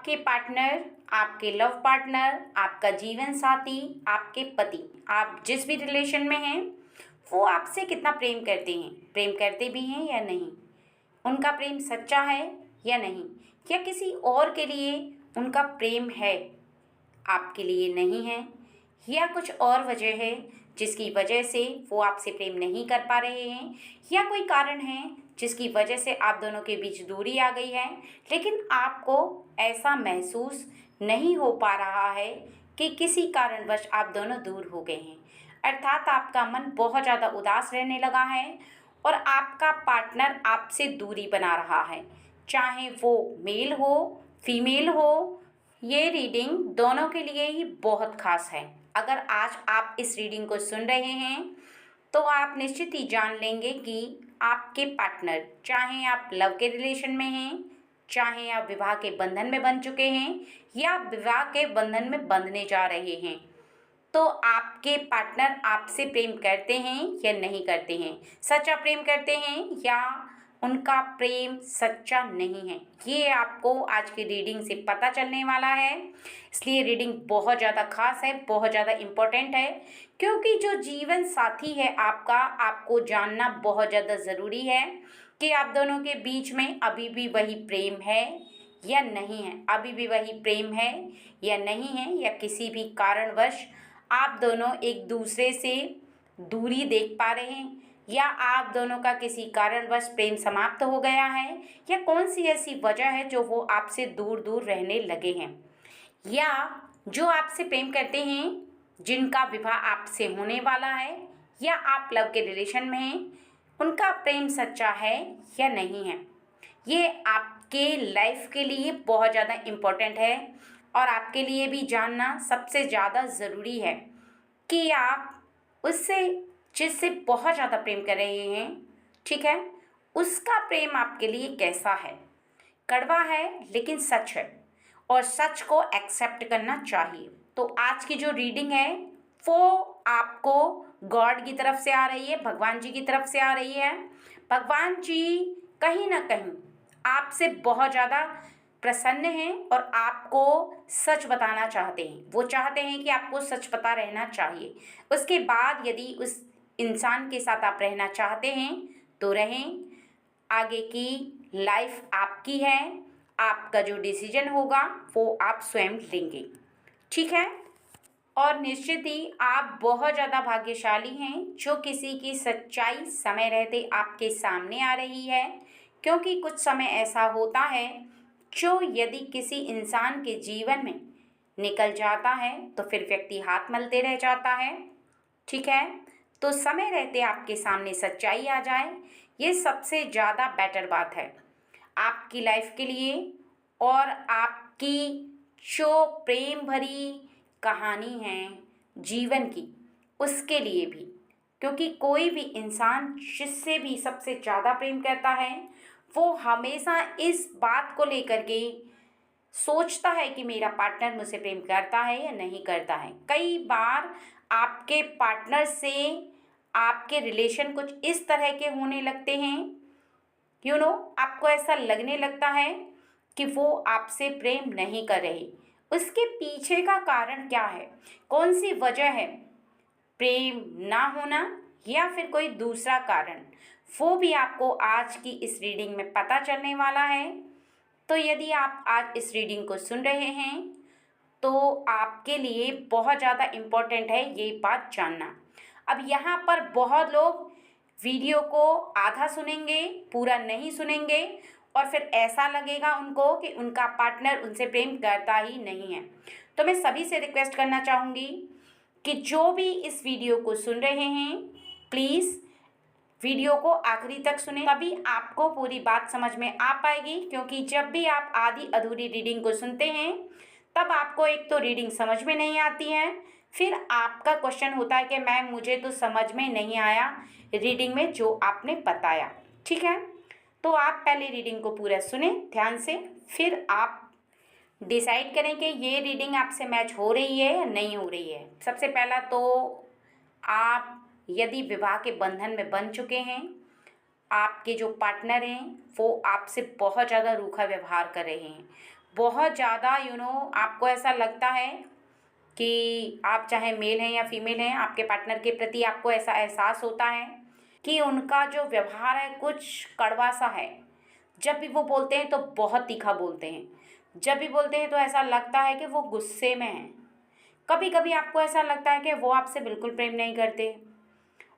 आपके पार्टनर, आपके love partner, आपका जीवन साथी, आपके पति, आप जिस भी रिलेशन में हैं, वो आपसे कितना प्रेम करते हैं, प्रेम करते भी हैं या नहीं, उनका प्रेम सच्चा है या नहीं, या किसी और के लिए उनका प्रेम है, आपके लिए नहीं है, या कुछ और वजह है जिसकी वजह से वो आपसे प्रेम नहीं कर पा रहे हैं, या कोई कारण है जिसकी वजह से आप दोनों के बीच दूरी आ गई है, लेकिन आपको ऐसा महसूस नहीं हो पा रहा है कि किसी कारणवश आप दोनों दूर हो गए हैं, अर्थात आपका मन बहुत ज़्यादा उदास रहने लगा है और आपका पार्टनर आपसे दूरी बना रहा है, चाहे वो मेल हो फीमेल हो। ये रीडिंग दोनों के लिए ही बहुत खास है। अगर आज आप इस रीडिंग को सुन रहे हैं तो आप निश्चित ही जान लेंगे कि आपके पार्टनर, चाहे आप लव के रिलेशन में हैं, चाहे आप विवाह के बंधन में बंध चुके हैं या विवाह के बंधन में बंधने जा रहे हैं, तो आपके पार्टनर आपसे प्रेम करते हैं या नहीं करते हैं, सच्चा प्रेम करते हैं या उनका प्रेम सच्चा नहीं है, ये आपको आज की रीडिंग से पता चलने वाला है। इसलिए रीडिंग बहुत ज़्यादा खास है, बहुत ज़्यादा इम्पोर्टेंट है, क्योंकि जो जीवन साथी है आपका, आपको जानना बहुत ज़्यादा ज़रूरी है कि आप दोनों के बीच में अभी भी वही प्रेम है या नहीं है, अभी भी वही प्रेम है या नहीं है, या किसी भी कारणवश आप दोनों एक दूसरे से दूरी देख पा रहे हैं, या आप दोनों का किसी कारणवश प्रेम समाप्त हो गया है, या कौन सी ऐसी वजह है जो वो आपसे दूर दूर रहने लगे हैं, या जो आपसे प्रेम करते हैं, जिनका विवाह आपसे होने वाला है, या आप लव के रिलेशन में हैं, उनका प्रेम सच्चा है या नहीं है। ये आपके लाइफ के लिए बहुत ज़्यादा इम्पोर्टेंट है और आपके लिए भी जानना सबसे ज़्यादा ज़रूरी है कि आप उससे, जिससे बहुत ज़्यादा प्रेम कर रहे हैं, ठीक है, उसका प्रेम आपके लिए कैसा है। कड़वा है लेकिन सच है और सच को एक्सेप्ट करना चाहिए। तो आज की जो रीडिंग है वो आपको गॉड की तरफ से आ रही है, भगवान जी की तरफ से आ रही है। भगवान जी कहीं ना कहीं आपसे बहुत ज़्यादा प्रसन्न हैं और आपको सच बताना चाहते हैं। वो चाहते हैं कि आपको सच पता रहना चाहिए। उसके बाद यदि उस इंसान के साथ आप रहना चाहते हैं तो रहें। आगे की लाइफ आपकी है, आपका जो डिसीजन होगा वो आप स्वयं लेंगे, ठीक है। और निश्चित ही आप बहुत ज़्यादा भाग्यशाली हैं जो किसी की सच्चाई समय रहते आपके सामने आ रही है, क्योंकि कुछ समय ऐसा होता है जो यदि किसी इंसान के जीवन में निकल जाता है तो फिर व्यक्ति हाथ मलते रह जाता है, ठीक है। तो समय रहते आपके सामने सच्चाई आ जाए, ये सबसे ज़्यादा बेटर बात है आपकी लाइफ के लिए और आपकी जो प्रेम भरी कहानी है जीवन की, उसके लिए भी। क्योंकि कोई भी इंसान जिससे भी सबसे ज़्यादा प्रेम करता है वो हमेशा इस बात को लेकर के सोचता है कि मेरा पार्टनर मुझसे प्रेम करता है या नहीं करता है। कई बार आपके पार्टनर से आपके रिलेशन कुछ इस तरह के होने लगते हैं, आपको ऐसा लगने लगता है कि वो आपसे प्रेम नहीं कर रहे। उसके पीछे का कारण क्या है, कौन सी वजह है, प्रेम ना होना या फिर कोई दूसरा कारण, वो भी आपको आज की इस रीडिंग में पता चलने वाला है। तो यदि आप आज इस रीडिंग को सुन रहे हैं तो आपके लिए बहुत ज़्यादा इम्पोर्टेंट है ये बात जानना। अब यहाँ पर बहुत लोग वीडियो को आधा सुनेंगे, पूरा नहीं सुनेंगे और फिर ऐसा लगेगा उनको कि उनका पार्टनर उनसे प्रेम करता ही नहीं है। तो मैं सभी से रिक्वेस्ट करना चाहूँगी कि जो भी इस वीडियो को सुन रहे हैं प्लीज़ वीडियो को आखिरी तक सुने, तभी आपको पूरी बात समझ में आ पाएगी। क्योंकि जब भी आप आधी अधूरी रीडिंग को सुनते हैं तब आपको एक तो रीडिंग समझ में नहीं आती है, फिर आपका क्वेश्चन होता है कि मैम मुझे तो समझ में नहीं आया रीडिंग में जो आपने बताया, ठीक है। तो आप पहले रीडिंग को पूरा सुने ध्यान से, फिर आप डिसाइड करें कि ये रीडिंग आपसे मैच हो रही है या नहीं हो रही है। सबसे पहला तो आप यदि विवाह के बंधन में बंध चुके हैं, आपके जो पार्टनर हैं वो आपसे बहुत ज़्यादा रूखा व्यवहार कर रहे हैं, बहुत ज़्यादा आपको ऐसा लगता है कि आप चाहे मेल हैं या फीमेल हैं, आपके पार्टनर के प्रति आपको ऐसा एहसास होता है कि उनका जो व्यवहार है कुछ कड़वा सा है। जब भी वो बोलते हैं तो बहुत तीखा बोलते हैं, जब भी बोलते हैं तो ऐसा लगता है कि वो गुस्से में हैं। कभी कभी आपको ऐसा लगता है कि वो आपसे बिल्कुल प्रेम नहीं करते,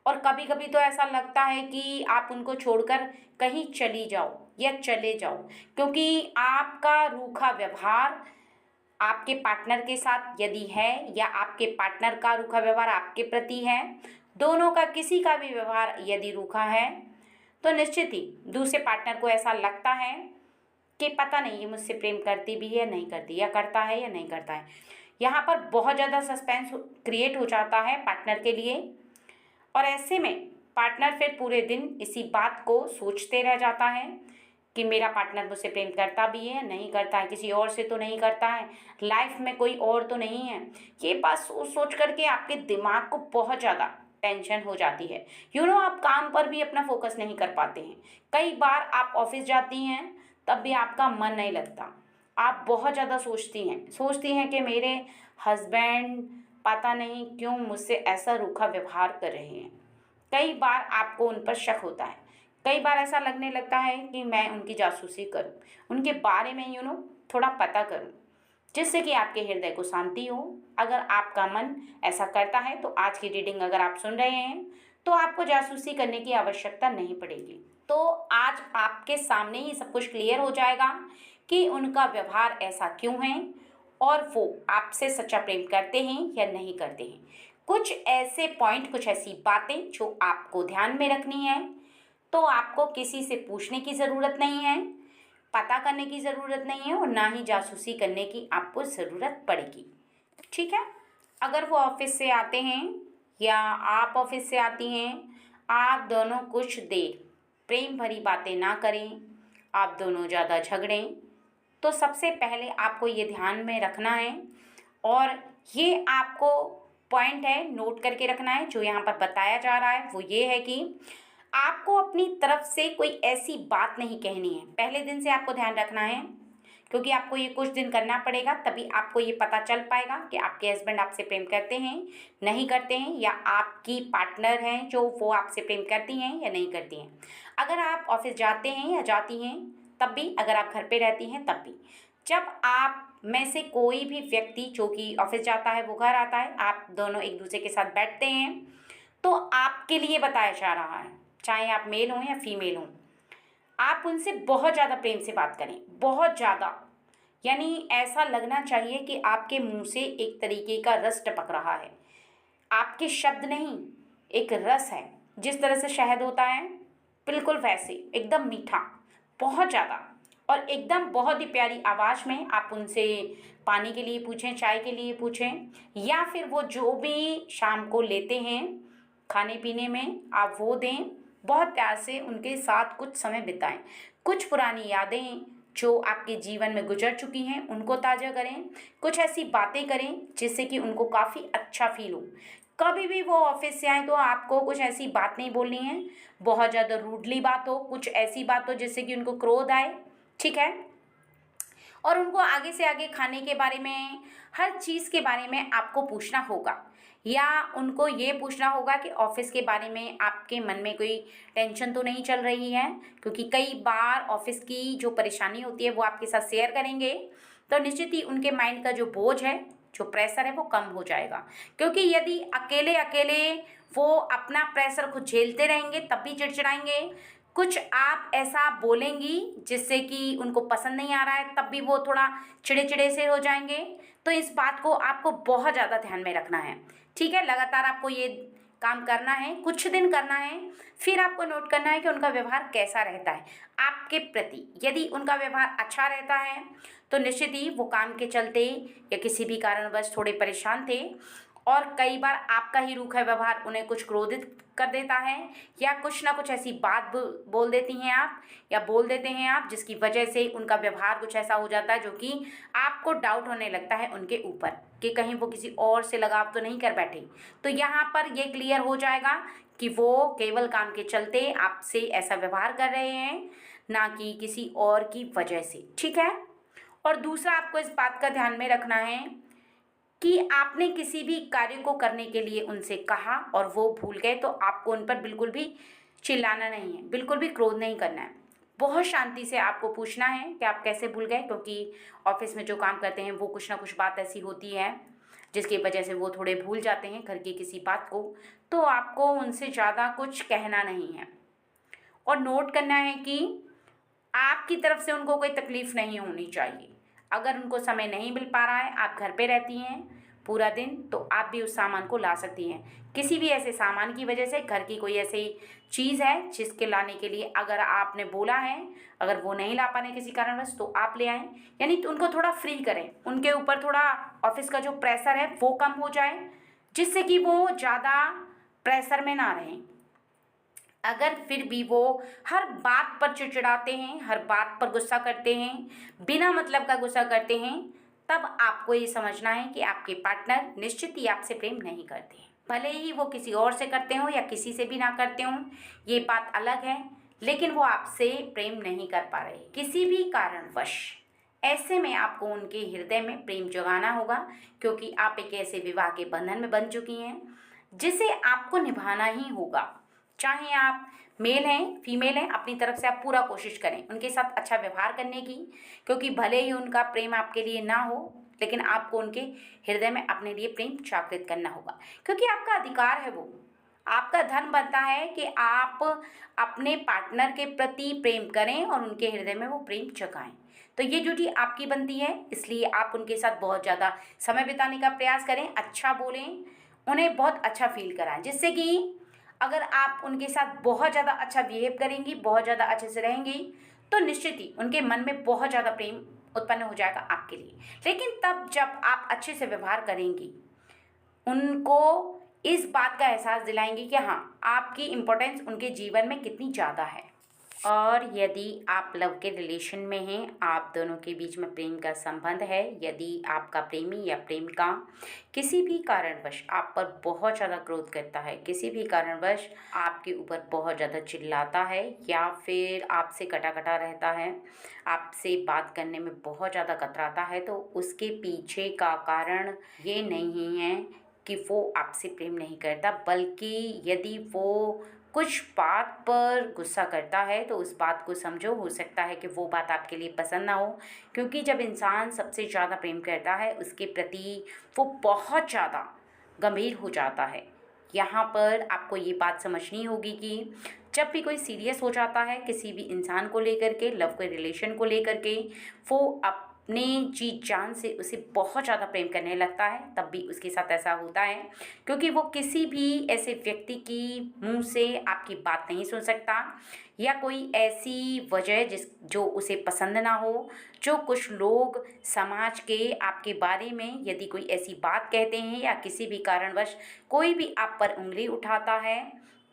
और कभी कभी तो ऐसा लगता है कि आप उनको छोड़कर कहीं चली जाओ या चले जाओ, क्योंकि आपका रूखा व्यवहार आपके पार्टनर के साथ यदि है, या आपके पार्टनर का रूखा व्यवहार आपके प्रति है, दोनों का किसी का भी व्यवहार यदि रूखा है, तो निश्चित ही दूसरे पार्टनर को ऐसा लगता है कि पता नहीं ये मुझसे प्रेम करती भी है नहीं करती, या करता है या नहीं करता है। यहाँ पर बहुत ज़्यादा सस्पेंस क्रिएट हो जाता है पार्टनर के लिए, और ऐसे में पार्टनर फिर पूरे दिन इसी बात को सोचते रह जाता है कि मेरा पार्टनर मुझसे प्रेम करता भी है नहीं करता है, किसी और से तो नहीं करता है, लाइफ में कोई और तो नहीं है। ये बात सोच सोच करके आपके दिमाग को बहुत ज़्यादा टेंशन हो जाती है। आप काम पर भी अपना फोकस नहीं कर पाते हैं। कई बार आप ऑफिस जाती हैं तब भी आपका मन नहीं लगता, आप बहुत ज़्यादा सोचती हैं कि मेरे हस्बैंड पता नहीं क्यों मुझसे ऐसा रूखा व्यवहार कर रहे हैं। कई बार आपको उन पर शक होता है, कई बार ऐसा लगने लगता है कि मैं उनकी जासूसी करूं, उनके बारे में थोड़ा पता करूं, जिससे कि आपके हृदय को शांति हो। अगर आपका मन ऐसा करता है तो आज की रीडिंग अगर आप सुन रहे हैं तो आपको जासूसी करने की आवश्यकता नहीं पड़ेगी। तो आज आपके सामने ही सब कुछ क्लियर हो जाएगा कि उनका व्यवहार ऐसा क्यों है, और वो आपसे सच्चा प्रेम करते हैं या नहीं करते हैं। कुछ ऐसे पॉइंट, कुछ ऐसी बातें जो आपको ध्यान में रखनी है। तो आपको किसी से पूछने की ज़रूरत नहीं है, पता करने की ज़रूरत नहीं है, और ना ही जासूसी करने की आपको ज़रूरत पड़ेगी। ठीक है। अगर वो ऑफिस से आते हैं या आप ऑफिस से आती हैं, आप दोनों कुछ देर प्रेम भरी बातें ना करें, आप दोनों ज़्यादा झगड़ें, तो सबसे पहले आपको ये ध्यान में रखना है, और ये आपको पॉइंट है नोट करके रखना है। जो यहाँ पर बताया जा रहा है वो ये है कि आपको अपनी तरफ से कोई ऐसी बात नहीं कहनी है। पहले दिन से आपको ध्यान रखना है, क्योंकि आपको ये कुछ दिन करना पड़ेगा, तभी आपको ये पता चल पाएगा कि आपके हस्बैंड आपसे प्रेम करते हैं नहीं करते हैं, या आपकी पार्टनर हैं जो वो आपसे प्रेम करती हैं या नहीं करती हैं। अगर आप ऑफिस जाते हैं या जाती हैं तब भी, अगर आप घर पे रहती हैं तब भी, जब आप में से कोई भी व्यक्ति जो कि ऑफिस जाता है वो घर आता है, आप दोनों एक दूसरे के साथ बैठते हैं, तो आपके लिए बताया जा रहा है, चाहे आप मेल हों या फीमेल हों, आप उनसे बहुत ज़्यादा प्रेम से बात करें, बहुत ज़्यादा, यानी ऐसा लगना चाहिए कि आपके मुंह से एक तरीके का रस टपक रहा है। आपके शब्द नहीं, एक रस है। जिस तरह से शहद होता है बिल्कुल वैसे, एकदम मीठा, बहुत ज़्यादा, और एकदम बहुत ही प्यारी आवाज़ में आप उनसे पानी के लिए पूछें, चाय के लिए पूछें, या फिर वो जो भी शाम को लेते हैं खाने पीने में आप वो दें। बहुत प्यार से उनके साथ कुछ समय बिताएं, कुछ पुरानी यादें जो आपके जीवन में गुजर चुकी हैं उनको ताज़ा करें, कुछ ऐसी बातें करें जिससे कि उनको काफ़ी अच्छा फील हो। कभी भी वो ऑफिस से आए तो आपको कुछ ऐसी बात नहीं बोलनी है, बहुत ज़्यादा रूडली बात हो, कुछ ऐसी बात हो जिससे कि उनको क्रोध आए। ठीक है। और उनको आगे से आगे खाने के बारे में, हर चीज़ के बारे में आपको पूछना होगा, या उनको ये पूछना होगा कि ऑफिस के बारे में आपके मन में कोई टेंशन तो नहीं चल रही है, क्योंकि कई बार ऑफिस की जो परेशानी होती है वो आपके साथ शेयर करेंगे, तो निश्चित ही उनके माइंड का जो बोझ है, जो प्रेशर है वो कम हो जाएगा। क्योंकि यदि अकेले अकेले वो अपना प्रेशर खुद झेलते रहेंगे तब भी चिड़चिड़ाएंगे, कुछ आप ऐसा बोलेंगी जिससे कि उनको पसंद नहीं आ रहा है तब भी वो थोड़ा चिड़े चिड़े से हो जाएंगे। तो इस बात को आपको बहुत ज़्यादा ध्यान में रखना है। ठीक है। लगातार आपको ये काम करना है, कुछ दिन करना है, फिर आपको नोट करना है कि उनका व्यवहार कैसा रहता है आपके प्रति। यदि उनका व्यवहार अच्छा रहता है तो निश्चित ही वो काम के चलते या किसी भी कारणवश थोड़े परेशान थे, और कई बार आपका ही रूखा व्यवहार उन्हें कुछ क्रोधित कर देता है, या कुछ ना कुछ ऐसी बात बोल देती हैं आप, या बोल देते हैं आप, जिसकी वजह से उनका व्यवहार कुछ ऐसा हो जाता है जो कि आपको डाउट होने लगता है उनके ऊपर कि कहीं वो किसी और से लगाव तो नहीं कर बैठे। तो यहाँ पर ये क्लियर हो जाएगा कि वो केवल काम के चलते आपसे ऐसा व्यवहार कर रहे हैं, ना कि किसी और की वजह से। ठीक है। और दूसरा आपको इस बात का ध्यान में रखना है कि आपने किसी भी कार्य को करने के लिए उनसे कहा और वो भूल गए तो आपको उन पर बिल्कुल भी चिल्लाना नहीं है, बिल्कुल भी क्रोध नहीं करना है। बहुत शांति से आपको पूछना है कि आप कैसे भूल गए, क्योंकि ऑफिस में जो काम करते हैं वो कुछ ना कुछ बात ऐसी होती है जिसकी वजह से वो थोड़े भूल जाते हैं घर की किसी बात को। तो आपको उनसे ज़्यादा कुछ कहना नहीं है और नोट करना है कि आपकी तरफ से उनको कोई तकलीफ़ नहीं होनी चाहिए। अगर उनको समय नहीं मिल पा रहा है, आप घर पे रहती हैं पूरा दिन, तो आप भी उस सामान को ला सकती हैं। किसी भी ऐसे सामान की वजह से, घर की कोई ऐसी चीज़ है जिसके लाने के लिए अगर आपने बोला है, अगर वो नहीं ला पा रहे किसी कारणवश, तो आप ले आएँ। यानी तो उनको थोड़ा फ्री करें, उनके ऊपर थोड़ा ऑफिस का जो प्रेशर है वो कम हो जाए, जिससे कि वो ज़्यादा प्रेशर में ना रहें। अगर फिर भी वो हर बात पर चिड़चिड़ाते हैं, हर बात पर गुस्सा करते हैं, बिना मतलब का गुस्सा करते हैं, तब आपको ये समझना है कि आपके पार्टनर निश्चित ही आपसे प्रेम नहीं करते हैं। भले ही वो किसी और से करते हों या किसी से भी ना करते हों, ये बात अलग है, लेकिन वो आपसे प्रेम नहीं कर पा रहे किसी भी कारणवश। ऐसे में आपको उनके हृदय में प्रेम जगाना होगा, क्योंकि आप एक ऐसे विवाह के बंधन में बन चुकी हैं जिसे आपको निभाना ही होगा। चाहे आप मेल हैं फीमेल हैं, अपनी तरफ से आप पूरा कोशिश करें उनके साथ अच्छा व्यवहार करने की, क्योंकि भले ही उनका प्रेम आपके लिए ना हो, लेकिन आपको उनके हृदय में अपने लिए प्रेम जागृत करना होगा, क्योंकि आपका अधिकार है वो। आपका धर्म बनता है कि आप अपने पार्टनर के प्रति प्रेम करें और उनके हृदय में वो प्रेम जगाएं। तो ये ड्यूटी आपकी बनती है, इसलिए आप उनके साथ बहुत ज़्यादा समय बिताने का प्रयास करें, अच्छा बोलें, उन्हें बहुत अच्छा फील कराएं, जिससे कि अगर आप उनके साथ बहुत ज़्यादा अच्छा बिहेव करेंगी, बहुत ज़्यादा अच्छे से रहेंगी, तो निश्चित ही उनके मन में बहुत ज़्यादा प्रेम उत्पन्न हो जाएगा आपके लिए। लेकिन तब जब आप अच्छे से व्यवहार करेंगी, उनको इस बात का एहसास दिलाएंगी कि हाँ, आपकी इम्पोर्टेंस उनके जीवन में कितनी ज़्यादा है। और यदि आप लव के रिलेशन में हैं, आप दोनों के बीच में प्रेम का संबंध है, यदि आपका प्रेमी या प्रेमिका किसी भी कारणवश आप पर बहुत ज़्यादा क्रोध करता है, किसी भी कारणवश आपके ऊपर बहुत ज़्यादा चिल्लाता है, या फिर आपसे कटा कटा रहता है, आपसे बात करने में बहुत ज़्यादा कतराता है, तो उसके पीछे का कारण ये नहीं है कि वो आपसे प्रेम नहीं करता, बल्कि यदि वो कुछ बात पर गुस्सा करता है तो उस बात को समझो। हो सकता है कि वो बात आपके लिए पसंद ना हो, क्योंकि जब इंसान सबसे ज़्यादा प्रेम करता है उसके प्रति वो बहुत ज़्यादा गंभीर हो जाता है। यहाँ पर आपको ये बात समझनी होगी कि जब भी कोई सीरियस हो जाता है किसी भी इंसान को लेकर के, लव के रिलेशन को लेकर के, वो अपने जी जान से उसे बहुत ज़्यादा प्रेम करने लगता है, तब भी उसके साथ ऐसा होता है, क्योंकि वो किसी भी ऐसे व्यक्ति की मुंह से आपकी बात नहीं सुन सकता, या कोई ऐसी वजह जो उसे पसंद ना हो। जो कुछ लोग समाज के आपके बारे में यदि कोई ऐसी बात कहते हैं या किसी भी कारणवश कोई भी आप पर उंगली उठाता है,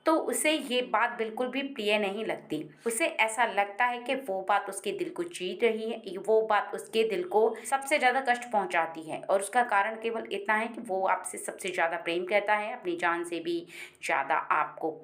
तो उसे ये बात बिल्कुल भी प्रिय नहीं लगती। उसे ऐसा लगता है कि वो बात उसके दिल को चीर रही है, वो बात उसके दिल को सबसे ज़्यादा कष्ट पहुंचाती है, और उसका कारण केवल इतना है कि वो आपसे सबसे ज़्यादा प्रेम करता है, अपनी जान से भी ज़्यादा आपको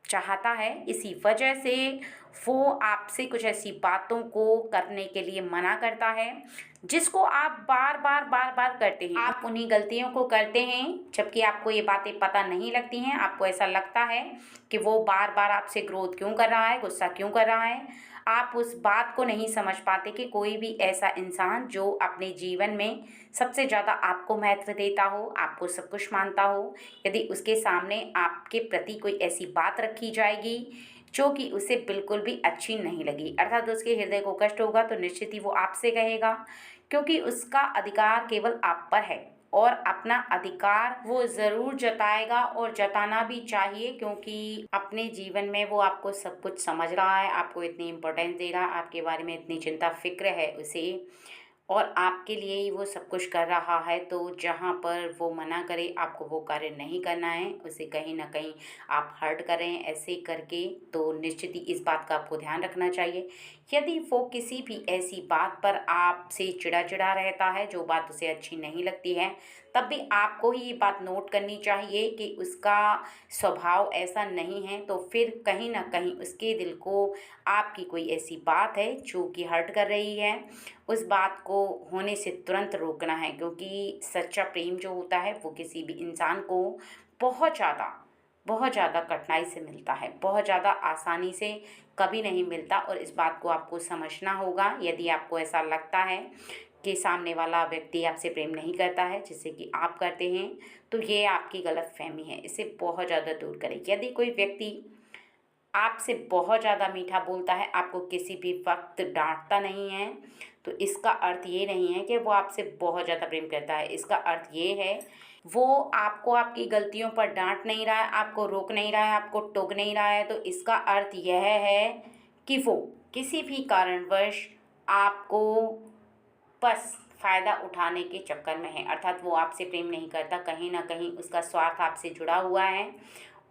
चाहता है। इसी वजह से वो आपसे कुछ ऐसी बातों को करने के लिए मना करता है जिसको आप बार बार करते हैं। आप उन्हीं गलतियों को करते हैं, जबकि आपको ये बातें पता नहीं लगती हैं। आपको ऐसा लगता है कि वो बार बार आपसे क्रोध क्यों कर रहा है, गुस्सा क्यों कर रहा है। आप उस बात को नहीं समझ पाते कि कोई भी ऐसा इंसान जो अपने जीवन में सबसे ज़्यादा आपको महत्व देता हो, आपको सब कुछ मानता हो, यदि उसके सामने आपके प्रति कोई ऐसी बात रखी जाएगी जो कि उसे बिल्कुल भी अच्छी नहीं लगी, अर्थात उसके हृदय को कष्ट होगा, तो निश्चित ही वो आपसे कहेगा, क्योंकि उसका अधिकार केवल आप पर है, और अपना अधिकार वो ज़रूर जताएगा और जताना भी चाहिए, क्योंकि अपने जीवन में वो आपको सब कुछ समझ रहा है, आपको इतनी इम्पोर्टेंस दे रहा है, आपके बारे में इतनी चिंता फिक्र है उसे, और आपके लिए ही वो सब कुछ कर रहा है। तो जहाँ पर वो मना करे आपको वो कार्य नहीं करना है, उसे कहीं ना कहीं आप हर्ट करें ऐसे करके, तो निश्चित ही इस बात का आपको ध्यान रखना चाहिए। यदि वो किसी भी ऐसी बात पर आपसे चिढ़ा रहता है जो बात उसे अच्छी नहीं लगती है, तब भी आपको ही ये बात नोट करनी चाहिए कि उसका स्वभाव ऐसा नहीं है। तो फिर कहीं न कहीं उसके दिल को आपकी कोई ऐसी बात है जो कि हर्ट कर रही है, उस बात को होने से तुरंत रोकना है, क्योंकि सच्चा प्रेम जो होता है वो किसी भी इंसान को बहुत ज़्यादा कठिनाई से मिलता है, बहुत ज़्यादा आसानी से कभी नहीं मिलता। और इस बात को आपको समझना होगा। यदि आपको ऐसा लगता है कि सामने वाला व्यक्ति आपसे प्रेम नहीं करता है जैसे कि आप करते हैं, तो ये आपकी गलतफ़हमी है, इसे बहुत ज़्यादा दूर करें। यदि कोई व्यक्ति आपसे बहुत ज़्यादा मीठा बोलता है, आपको किसी भी वक्त डांटता नहीं है, तो इसका अर्थ ये नहीं है कि वो आपसे बहुत ज़्यादा प्रेम करता है। इसका अर्थ ये है, वो आपको आपकी गलतियों पर डांट नहीं रहा है, आपको रोक नहीं रहा है, आपको टोक नहीं रहा है। तो इसका अर्थ यह है कि वो किसी भी कारणवश आपको बस फ़ायदा उठाने के चक्कर में है, अर्थात वो आपसे प्रेम नहीं करता, कहीं न कहीं उसका स्वार्थ आपसे जुड़ा हुआ है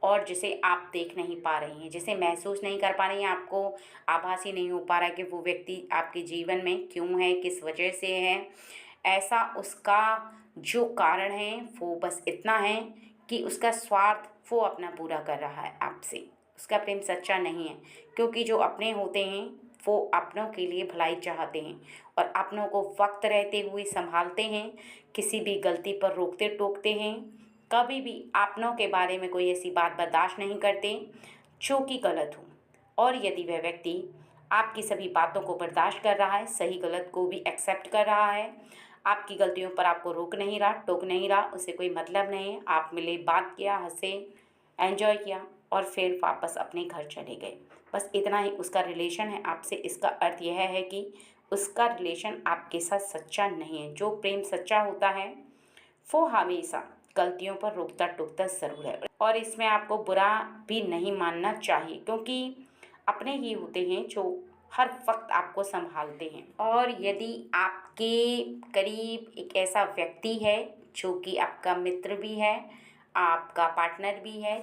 और जिसे आप देख नहीं पा रही हैं, जिसे महसूस नहीं कर पा रही हैं, आपको आभास ही नहीं हो पा रहा है कि वो व्यक्ति आपके जीवन में क्यों है, किस वजह से है। ऐसा उसका जो कारण है वो बस इतना है कि उसका स्वार्थ वो अपना पूरा कर रहा है आपसे, उसका प्रेम सच्चा नहीं है। क्योंकि जो अपने होते हैं वो अपनों के लिए भलाई चाहते हैं और अपनों को वक्त रहते हुए संभालते हैं, किसी भी गलती पर रोकते टोकते हैं, कभी भी अपनों के बारे में कोई ऐसी बात बर्दाश्त नहीं करते जो कि गलत हो। और यदि वह व्यक्ति आपकी सभी बातों को बर्दाश्त कर रहा है, सही गलत को भी एक्सेप्ट कर रहा है, आपकी गलतियों पर आपको रोक नहीं रहा, टोक नहीं रहा, उसे कोई मतलब नहीं है, आप मिले, बात किया, हँसे, एन्जॉय किया और फिर वापस अपने घर चले गए, बस इतना ही उसका रिलेशन है आपसे, इसका अर्थ यह है कि उसका रिलेशन आपके साथ सच्चा नहीं है। जो प्रेम सच्चा होता है वो हमेशा गलतियों पर रोकता टोकता ज़रूर है और इसमें आपको बुरा भी नहीं मानना चाहिए, क्योंकि अपने ही होते हैं जो हर वक्त आपको संभालते हैं। और यदि आपके करीब एक ऐसा व्यक्ति है जो कि आपका मित्र भी है, आपका पार्टनर भी है,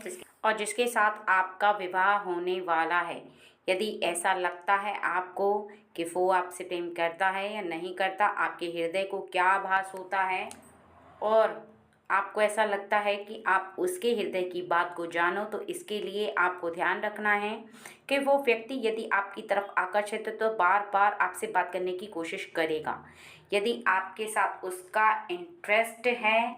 जिसके साथ आपका विवाह होने वाला है, यदि ऐसा लगता है आपको कि वो आपसे प्रेम करता है या नहीं करता, आपके हृदय को क्या आभास होता है और आपको ऐसा लगता है कि आप उसके हृदय की बात को जानो, तो इसके लिए आपको ध्यान रखना है कि वो व्यक्ति यदि आपकी तरफ आकर्षित है तो बार बार आपसे बात करने की कोशिश करेगा। यदि आपके साथ उसका इंटरेस्ट है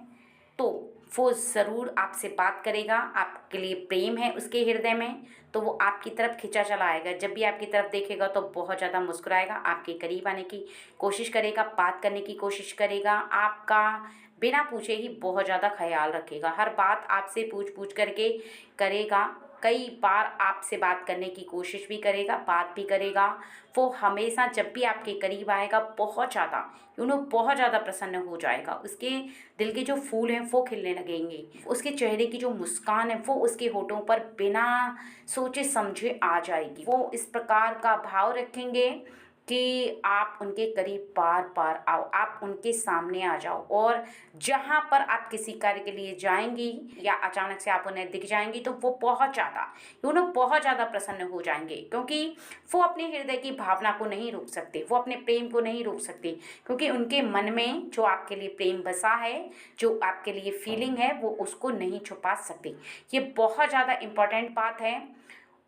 तो वो ज़रूर आपसे बात करेगा, आपके लिए प्रेम है उसके हृदय में, तो वो आपकी तरफ खिंचा चला आएगा। जब भी आपकी तरफ देखेगा तो बहुत ज़्यादा मुस्कुराएगा, आपके करीब आने की कोशिश करेगा, बात करने की कोशिश करेगा, आपका बिना पूछे ही बहुत ज़्यादा ख्याल रखेगा, हर बात आपसे पूछ करके करेगा, कई बार आपसे बात करने की कोशिश भी करेगा, बात भी करेगा। वो हमेशा जब भी आपके करीब आएगा बहुत ज़्यादा बहुत ज़्यादा प्रसन्न हो जाएगा, उसके दिल के जो फूल हैं वो खिलने लगेंगे, उसके चेहरे की जो मुस्कान है वो उसके होठों पर बिना सोचे समझे आ जाएगी। वो इस प्रकार का भाव रखेंगे कि आप उनके करीब बार बार आओ, आप उनके सामने आ जाओ और जहाँ पर आप किसी कार्य के लिए जाएंगी या अचानक से आप उन्हें दिख जाएंगी तो वो बहुत ज़्यादा प्रसन्न हो जाएंगे, क्योंकि वो अपने हृदय की भावना को नहीं रोक सकते, वो अपने प्रेम को नहीं रोक सकते, क्योंकि उनके मन में जो आपके लिए प्रेम बसा है, जो आपके लिए फीलिंग है, वो उसको नहीं छुपा सकते। ये बहुत ज़्यादा इम्पोर्टेंट बात है।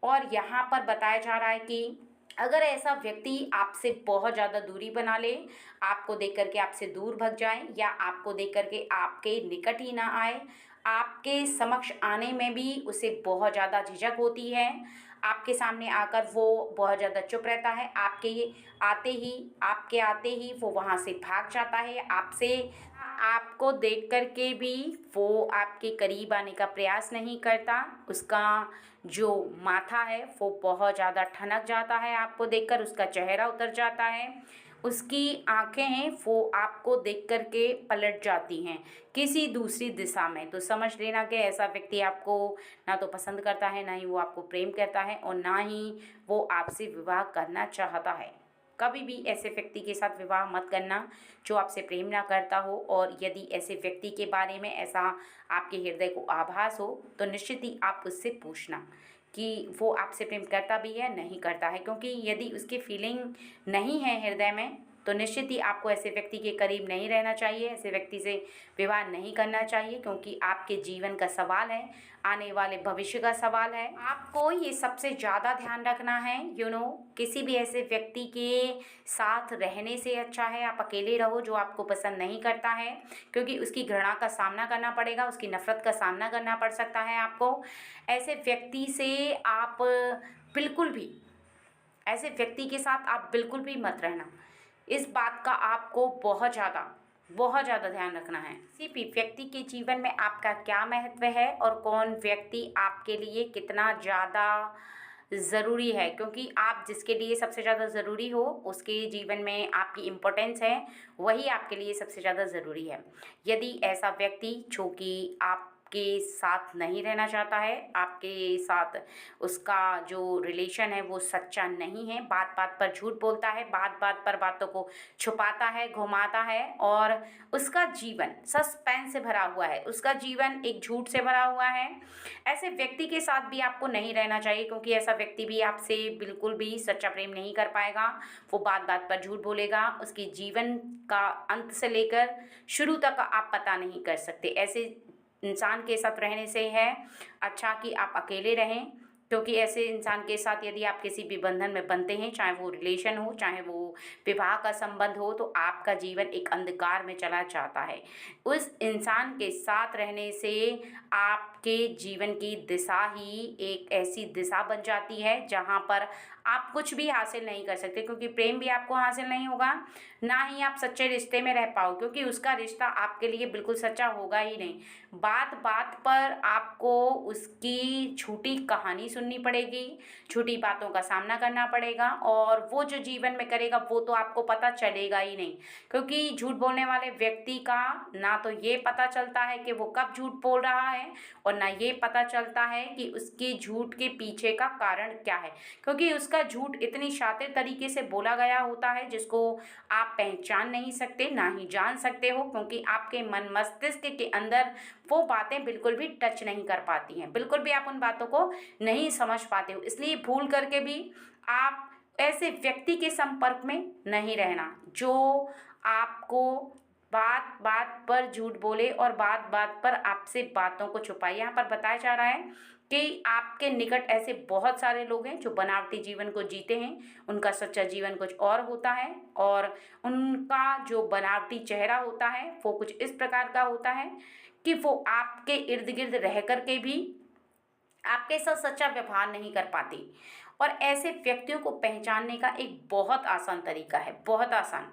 और यहाँ पर बताया जा रहा है कि अगर ऐसा व्यक्ति आपसे बहुत ज़्यादा दूरी बना ले, आपको देख कर के आपसे दूर भग जाए या आपको देख कर के आपके निकट ही ना आए, आपके समक्ष आने में भी उसे बहुत ज़्यादा झिझक होती है, आपके सामने आकर वो बहुत ज़्यादा चुप रहता है, आपके आते ही वो वहाँ से भाग जाता है, आपको देख कर के भी वो आपके करीब आने का प्रयास नहीं करता, उसका जो माथा है वो बहुत ज़्यादा ठनक जाता है, आपको देखकर उसका चेहरा उतर जाता है, उसकी आंखें हैं वो आपको देख कर के पलट जाती हैं किसी दूसरी दिशा में। तो समझ लेना कि ऐसा व्यक्ति आपको ना तो पसंद करता है, ना ही वो आपको प्रेम करता है और ना ही वो आपसे विवाह करना चाहता है। कभी भी ऐसे व्यक्ति के साथ विवाह मत करना जो आपसे प्रेम ना करता हो। और यदि ऐसे व्यक्ति के बारे में ऐसा आपके हृदय को आभास हो तो निश्चित ही आप उससे पूछना कि वो आपसे प्रेम करता भी है नहीं करता है, क्योंकि यदि उसकी फीलिंग नहीं है हृदय में तो निश्चित ही आपको ऐसे व्यक्ति के करीब नहीं रहना चाहिए, ऐसे व्यक्ति से विवाह नहीं करना चाहिए, क्योंकि आपके जीवन का सवाल है, आने वाले भविष्य का सवाल है। आपको ये सबसे ज़्यादा ध्यान रखना है। किसी भी ऐसे व्यक्ति के साथ रहने से अच्छा है आप अकेले रहो जो आपको पसंद नहीं करता है, क्योंकि उसकी घृणा का सामना करना पड़ेगा, उसकी नफ़रत का सामना करना पड़ सकता है आपको। ऐसे व्यक्ति से आप बिल्कुल भी ऐसे व्यक्ति के साथ आप बिल्कुल भी मत रहना। इस बात का आपको बहुत ज़्यादा ध्यान रखना है। किसी भी व्यक्ति के जीवन में आपका क्या महत्व है और कौन व्यक्ति आपके लिए कितना ज़्यादा ज़रूरी है, क्योंकि आप जिसके लिए सबसे ज़्यादा ज़रूरी हो उसके जीवन में आपकी इम्पोर्टेंस है, वही आपके लिए सबसे ज़्यादा ज़रूरी है। यदि ऐसा व्यक्ति जो कि आपके साथ नहीं रहना चाहता है, आपके साथ उसका जो रिलेशन है वो सच्चा नहीं है, बात बात पर झूठ बोलता है, बात बात पर बातों को छुपाता है, घुमाता है, और उसका जीवन सस्पेंस से भरा हुआ है, उसका जीवन एक झूठ से भरा हुआ है, ऐसे व्यक्ति के साथ भी आपको नहीं रहना चाहिए, क्योंकि ऐसा व्यक्ति भी आपसे बिल्कुल भी सच्चा प्रेम नहीं कर पाएगा। वो बात बात पर झूठ बोलेगा, उसके जीवन का अंत से लेकर शुरू तक आप पता नहीं कर सकते। ऐसे इंसान के साथ रहने से है अच्छा कि आप अकेले रहें, क्योंकि ऐसे इंसान के साथ यदि आप किसी भी बंधन में बंधते हैं, चाहे वो रिलेशन हो, चाहे वो विवाह का संबंध हो, तो आपका जीवन एक अंधकार में चला जाता है। उस इंसान के साथ रहने से आपके जीवन की दिशा ही एक ऐसी दिशा बन जाती है जहाँ पर आप कुछ भी हासिल नहीं कर सकते, क्योंकि प्रेम भी आपको हासिल नहीं होगा, ना ही आप सच्चे रिश्ते में रह पाओ, क्योंकि उसका रिश्ता आपके लिए बिल्कुल सच्चा होगा ही नहीं। बात बात पर आपको उसकी झूठी कहानी सुननी पड़ेगी, झूठी बातों का सामना करना पड़ेगा, और वो जो जीवन में करेगा वो तो आपको पता चलेगा ही नहीं, क्योंकि झूठ बोलने वाले व्यक्ति का ना तो ये पता चलता है कि वो कब झूठ बोल रहा है, और ना ये पता चलता है कि उसके झूठ के पीछे का कारण क्या है, क्योंकि उसका झूठ इतनी शातिर तरीके से बोला गया होता है जिसको आप पहचान नहीं सकते, ना ही जान सकते हो, क्योंकि आपके मन मस्तिष्क के अंदर वो बातें बिल्कुल भी टच नहीं कर पाती हैं, बिल्कुल भी आप उन बातों को नहीं समझ पाते हो। इसलिए भूल करके भी आप ऐसे व्यक्ति के संपर्क में नहीं रहना जो आपको बात बात पर झूठ बोले और बात बात पर आपसे बातों को छुपाए। यहाँ पर बताया जा रहा है कि आपके निकट ऐसे बहुत सारे लोग हैं जो बनावटी जीवन को जीते हैं, उनका सच्चा जीवन कुछ और होता है, और उनका जो बनावटी चेहरा होता है वो कुछ इस प्रकार का होता है कि वो आपके इर्द गिर्द रह कर के भी आपके साथ सच्चा व्यवहार नहीं कर पाती। और ऐसे व्यक्तियों को पहचानने का एक बहुत आसान तरीका है, बहुत आसान।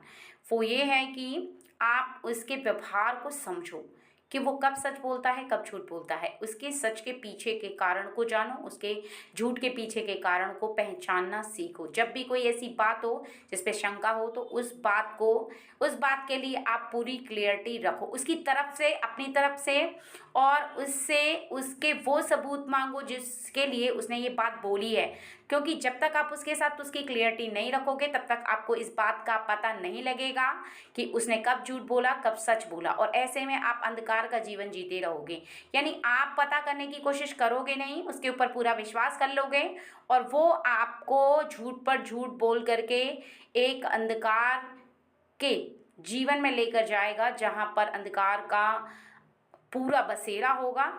वो ये है कि आप उसके व्यवहार को समझो कि वो कब सच बोलता है, कब झूठ बोलता है। उसके सच के पीछे के कारण को जानो, उसके झूठ के पीछे के कारण को पहचानना सीखो। जब भी कोई ऐसी बात हो जिस पे शंका हो तो उस बात के लिए आप पूरी क्लियरिटी रखो उसकी तरफ से, अपनी तरफ से, और उससे उसके वो सबूत मांगो जिसके लिए उसने ये बात बोली है, क्योंकि जब तक आप उसके साथ उसकी क्लियरिटी नहीं रखोगे तब तक आपको इस बात का पता नहीं लगेगा कि उसने कब झूठ बोला, कब सच बोला, और ऐसे में आप अंधकार का जीवन जीते रहोगे। यानी आप पता करने की कोशिश करोगे नहीं, उसके ऊपर पूरा विश्वास कर लोगे, और वो आपको झूठ पर झूठ बोल करके एक अंधकार के जीवन में लेकर जाएगा जहाँ पर अंधकार का पूरा बसेरा होगा,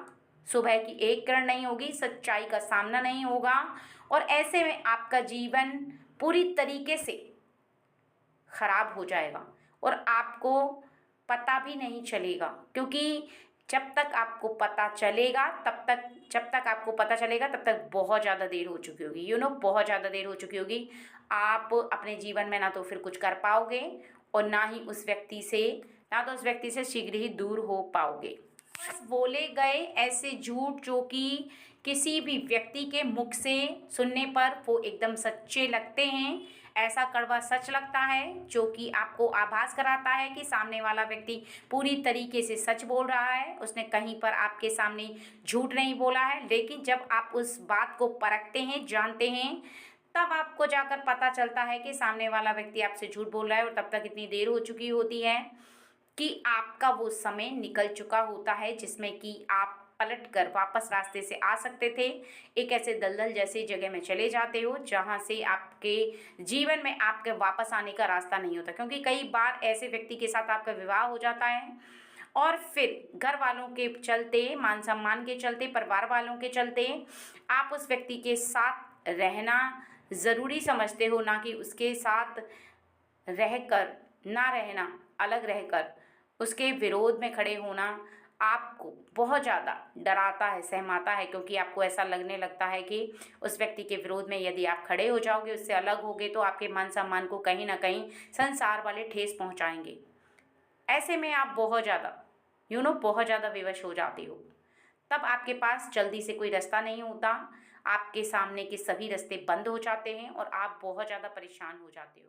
सुबह की एक किरण नहीं होगी, सच्चाई का सामना नहीं होगा, और ऐसे में आपका जीवन पूरी तरीके से खराब हो जाएगा और आपको पता भी नहीं चलेगा, क्योंकि जब तक आपको पता चलेगा तब तक बहुत ज़्यादा देर हो चुकी होगी, बहुत ज़्यादा देर हो चुकी होगी। आप अपने जीवन में ना तो फिर कुछ कर पाओगे और ना उस व्यक्ति से शीघ्र ही दूर हो पाओगे। बस बोले गए ऐसे झूठ जो कि किसी भी व्यक्ति के मुख से सुनने पर वो एकदम सच्चे लगते हैं, ऐसा कड़वा सच लगता है जो कि आपको आभास कराता है कि सामने वाला व्यक्ति पूरी तरीके से सच बोल रहा है, उसने कहीं पर आपके सामने झूठ नहीं बोला है। लेकिन जब आप उस बात को परखते हैं, जानते हैं, तब आपको जाकर पता चलता है कि सामने वाला व्यक्ति आपसे झूठ बोल रहा है, और तब तक इतनी देर हो चुकी होती है कि आपका वो समय निकल चुका होता है जिसमें कि आप पलट कर वापस रास्ते से आ सकते थे, एक ऐसे दलदल जैसी जगह में चले जाते हो जहाँ से आपके जीवन में आपके वापस आने का रास्ता नहीं होता। क्योंकि कई बार ऐसे व्यक्ति के साथ आपका विवाह हो जाता है और फिर घर वालों के चलते, मान सम्मान के चलते, परिवार वालों के चलते आप उस व्यक्ति के साथ रहना ज़रूरी समझते हो, ना कि उसके साथ रहकर ना रहना, अलग रहकर उसके विरोध में खड़े होना आपको बहुत ज़्यादा डराता है, सहमाता है। क्योंकि आपको ऐसा लगने लगता है कि उस व्यक्ति के विरोध में यदि आप खड़े हो जाओगे, उससे अलग होगे, तो आपके मान सम्मान को कहीं ना कहीं संसार वाले ठेस पहुंचाएंगे। ऐसे में आप बहुत ज़्यादा बहुत ज़्यादा विवश हो जाते हो। तब आपके पास जल्दी से कोई रास्ता नहीं होता, आपके सामने के सभी रास्ते बंद हो जाते हैं और आप बहुत ज़्यादा परेशान हो जाते हो।